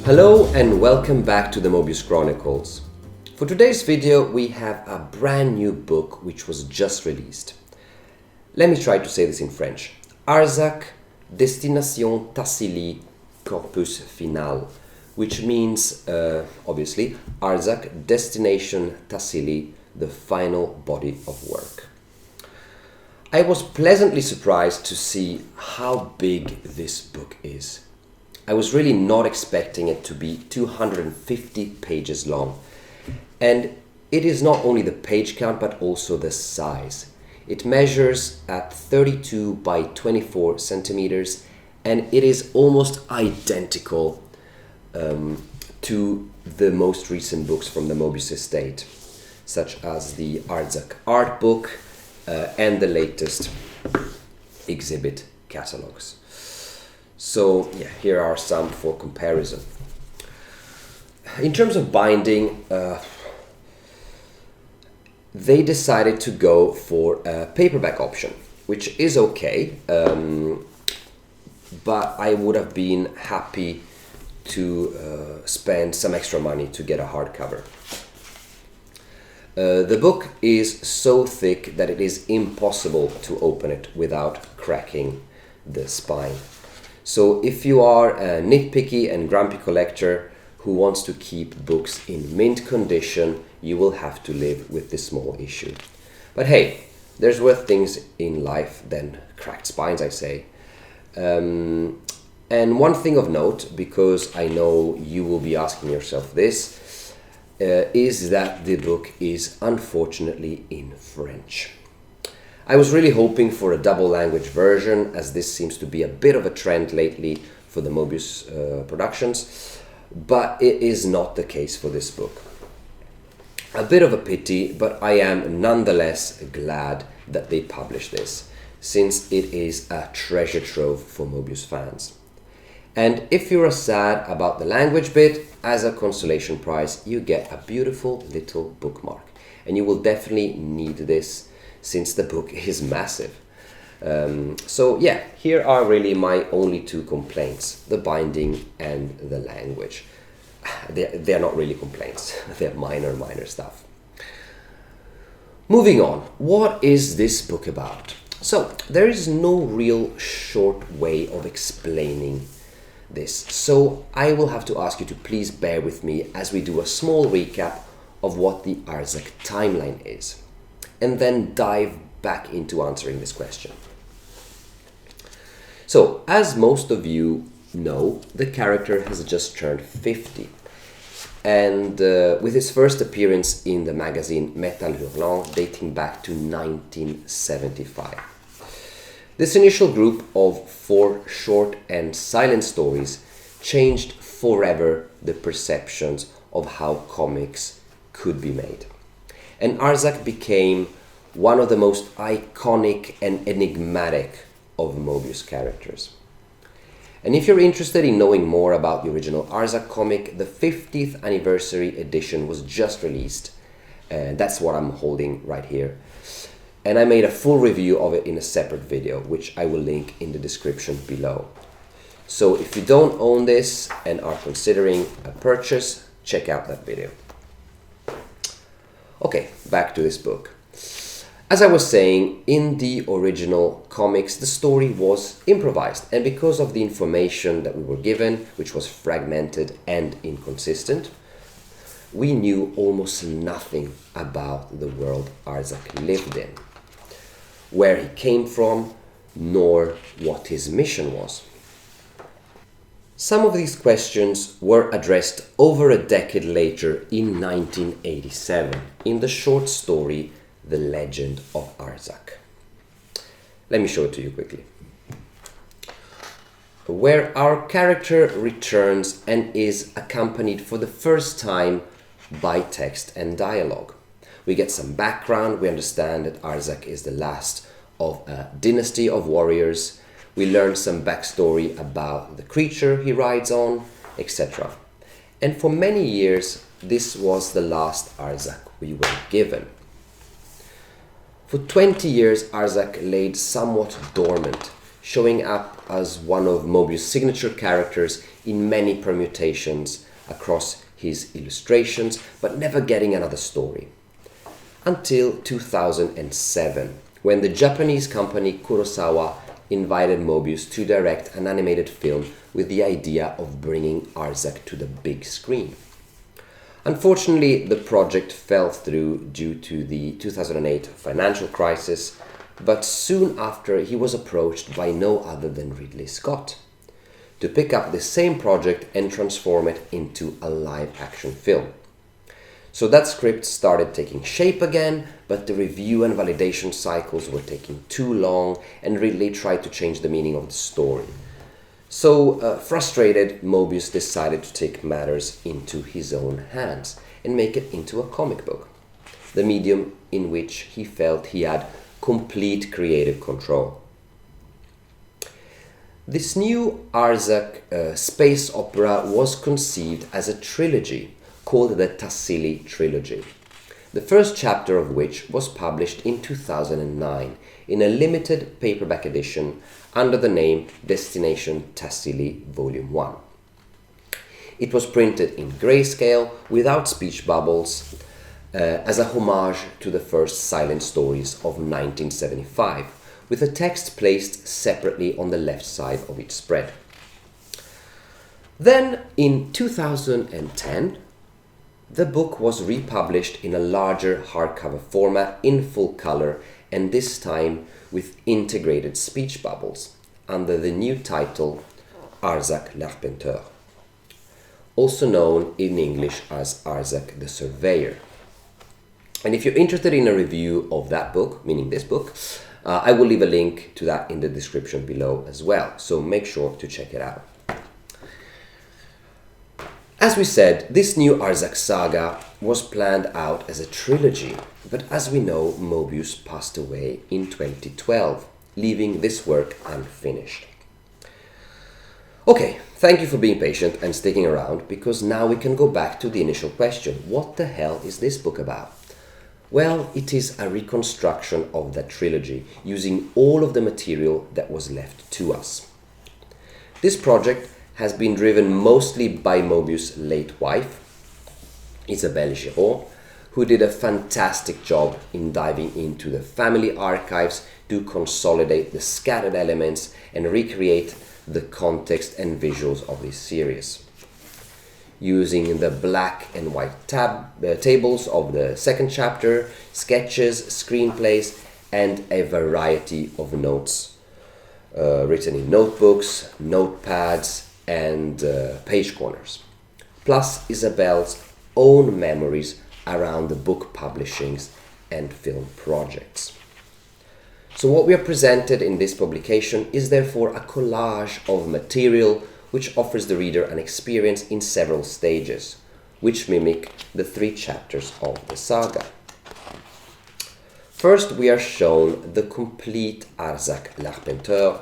Hello and welcome back to the Moebius Chronicles. For today's video we have a brand new book which was just released. Let me try to say this in French. Arzak, Destination Tassili, Corpus final, which means, obviously, Arzak, Destination Tassili, the final body of work. I was pleasantly surprised to see how big this book is. I was really not expecting it to be 250 pages long. And it is not only the page count but also the size. It measures at 32 by 24 centimeters and it is almost identical to the most recent books from the Moebius estate, such as the Arzak art book and the latest exhibit catalogs. So yeah, here are some for comparison. In terms of binding, they decided to go for a paperback option, which is okay, but I would have been happy to spend some extra money to get a hardcover. The book is so thick that it is impossible to open it without cracking the spine. So if you are a nitpicky and grumpy collector who wants to keep books in mint condition, you will have to live with this small issue. But hey, there's worse things in life than cracked spines, I say. And one thing of note, because I know you will be asking yourself this, is that the book is unfortunately in French. I was really hoping for a double language version, as this seems to be a bit of a trend lately for the Moebius productions, but it is not the case for this book. A bit of a pity, but I am nonetheless glad that they published this, since it is a treasure trove for Moebius fans. And if you're sad about the language bit, as a consolation prize, you get a beautiful little bookmark. And you will definitely need this, since the book is massive. So yeah, here are really my only two complaints, the binding and the language. They're not really complaints, they're minor stuff. Moving on, what is this book about? So there is no real short way of explaining this, so I will have to ask you to please bear with me as we do a small recap of what the Arzak timeline is, and then dive back into answering this question. So, as most of you know, the character has just turned 50, and with his first appearance in the magazine Metal Hurlant dating back to 1975. This initial group of 4 short and silent stories changed forever the perceptions of how comics could be made. And Arzak became one of the most iconic and enigmatic of Moebius characters. And if you're interested in knowing more about the original Arzak comic, the 50th anniversary edition was just released. And that's what I'm holding right here. And I made a full review of it in a separate video, which I will link in the description below. So if you don't own this and are considering a purchase, check out that video. Okay, back to this book. As I was saying, in the original comics, the story was improvised, and because of the information that we were given, which was fragmented and inconsistent, we knew almost nothing about the world Arzak lived in, where he came from, nor what his mission was. Some of these questions were addressed over a decade later in 1987 in the short story The Legend of Arzak. Let me show it to you quickly. Where our character returns and is accompanied for the first time by text and dialogue. We get some background, we understand that Arzak is the last of a dynasty of warriors. We learn some backstory about the creature he rides on, etc. And for many years, this was the last Arzak we were given. For 20 years, Arzak laid somewhat dormant, showing up as one of Moebius' signature characters in many permutations across his illustrations, but never getting another story. Until 2007, when the Japanese company Kurosawa invited Moebius to direct an animated film with the idea of bringing Arzak to the big screen. Unfortunately, the project fell through due to the 2008 financial crisis, but soon after he was approached by no other than Ridley Scott to pick up the same project and transform it into a live-action film. So that script started taking shape again, but the review and validation cycles were taking too long, and Ridley tried to change the meaning of the story. So, frustrated, Moebius decided to take matters into his own hands and make it into a comic book, the medium in which he felt he had complete creative control. This new Arzak space opera was conceived as a trilogy called the Tassili Trilogy, the first chapter of which was published in 2009 in a limited paperback edition under the name Destination Tassili Volume 1. It was printed in grayscale without speech bubbles as a homage to the first silent stories of 1975, with the text placed separately on the left side of each spread. Then, in 2010, the book was republished in a larger hardcover format in full color, and this time with integrated speech bubbles under the new title Arzak l'Arpenteur, also known in English as Arzak the Surveyor. And if you're interested in a review of that book, meaning this book, I will leave a link to that in the description below as well, so make sure to check it out. As we said, this new Arzak saga was planned out as a trilogy, but as we know, Moebius passed away in 2012, leaving this work unfinished. Okay, thank you for being patient and sticking around, because now we can go back to the initial question. What the hell is this book about? Well, it is a reconstruction of that trilogy, using all of the material that was left to us. This project has been driven mostly by Moebius' late wife, Isabelle Giraud, who did a fantastic job in diving into the family archives to consolidate the scattered elements and recreate the context and visuals of this series. Using the black and white tables of the second chapter, sketches, screenplays, and a variety of notes written in notebooks, notepads, and page corners, plus Isabelle's own memories around the book publishings and film projects. So what we are presented in this publication is therefore a collage of material which offers the reader an experience in several stages, which mimic the 3 chapters of the saga. First, we are shown the complete Arzak l'Arpenteur,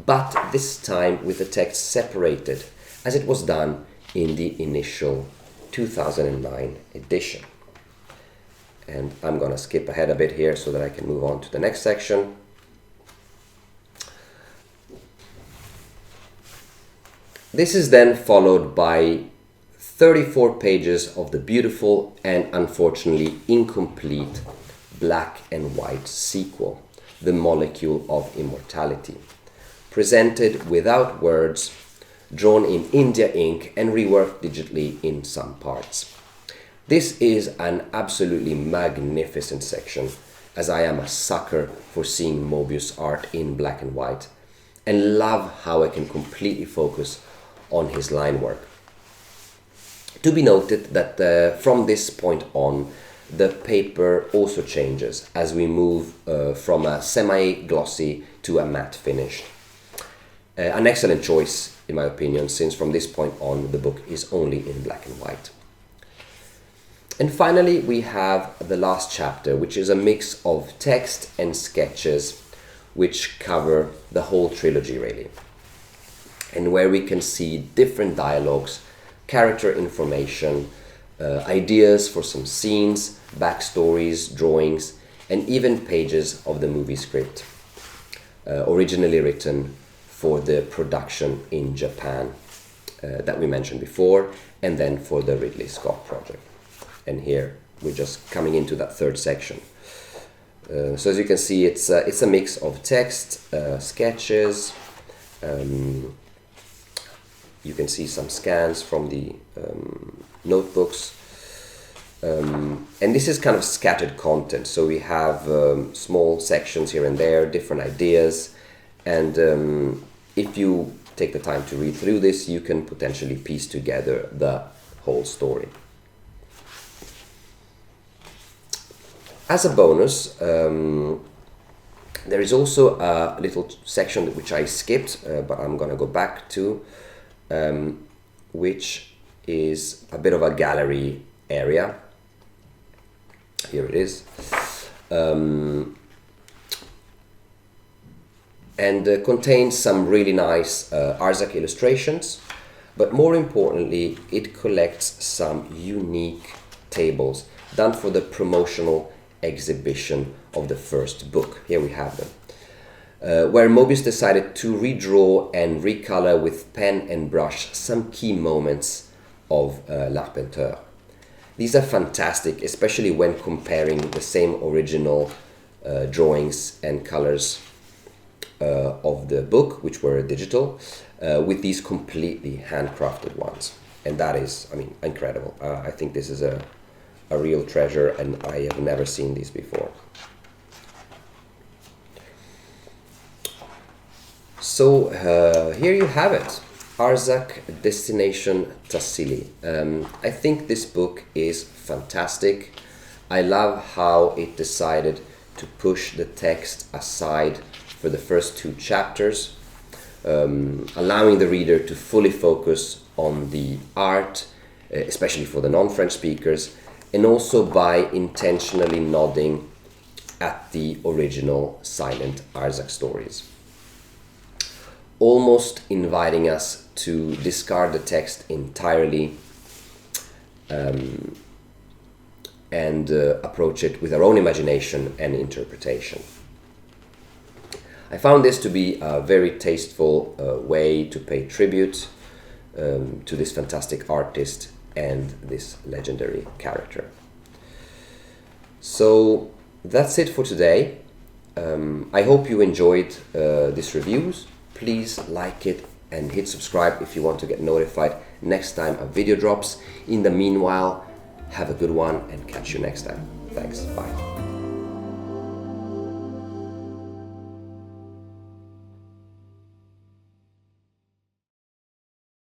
but this time with the text separated, as it was done in the initial 2009 edition. And I'm going to skip ahead a bit here so that I can move on to the next section. This is then followed by 34 pages of the beautiful and unfortunately incomplete black and white sequel, The Molecule of Immortality, presented without words, drawn in India ink and reworked digitally in some parts. This is an absolutely magnificent section, as I am a sucker for seeing Moebius art in black and white, and love how I can completely focus on his line work. To be noted that from this point on, the paper also changes as we move from a semi-glossy to a matte finish. An excellent choice, in my opinion, since from this point on the book is only in black and white. And finally, we have the last chapter, which is a mix of text and sketches which cover the whole trilogy really, and where we can see different dialogues, character information, ideas for some scenes, backstories, drawings, and even pages of the movie script, originally written for the production in Japan that we mentioned before, and then for the Ridley Scott project. And here we're just coming into that third section. So as you can see, it's a mix of text, sketches. You can see some scans from the notebooks. And this is kind of scattered content. So we have small sections here and there, different ideas. And if you take the time to read through this, you can potentially piece together the whole story. As a bonus, there is also a little section which I skipped, but I'm going to go back to, which is a bit of a gallery area. Here it is. And contains some really nice Arzak illustrations, but more importantly, it collects some unique tables done for the promotional exhibition of the first book. Here we have them, where Moebius decided to redraw and recolor with pen and brush some key moments of L'Arpenteur. These are fantastic, especially when comparing the same original drawings and colors of the book, which were digital, with these completely handcrafted ones. And that is, I mean, incredible. I think this is a real treasure, and I have never seen these before. So here you have it, Arzak, Destination Tassili. I think this book is fantastic. I love how it decided to push the text aside for the first 2 chapters, allowing the reader to fully focus on the art, especially for the non-French speakers, and also by intentionally nodding at the original silent Arzak stories, almost inviting us to discard the text entirely and approach it with our own imagination and interpretation. I found this to be a very tasteful way to pay tribute to this fantastic artist and this legendary character. So that's it for today. I hope you enjoyed this reviews. Please like it and hit subscribe if you want to get notified next time a video drops. In the meanwhile, have a good one and catch you next time. Thanks, bye.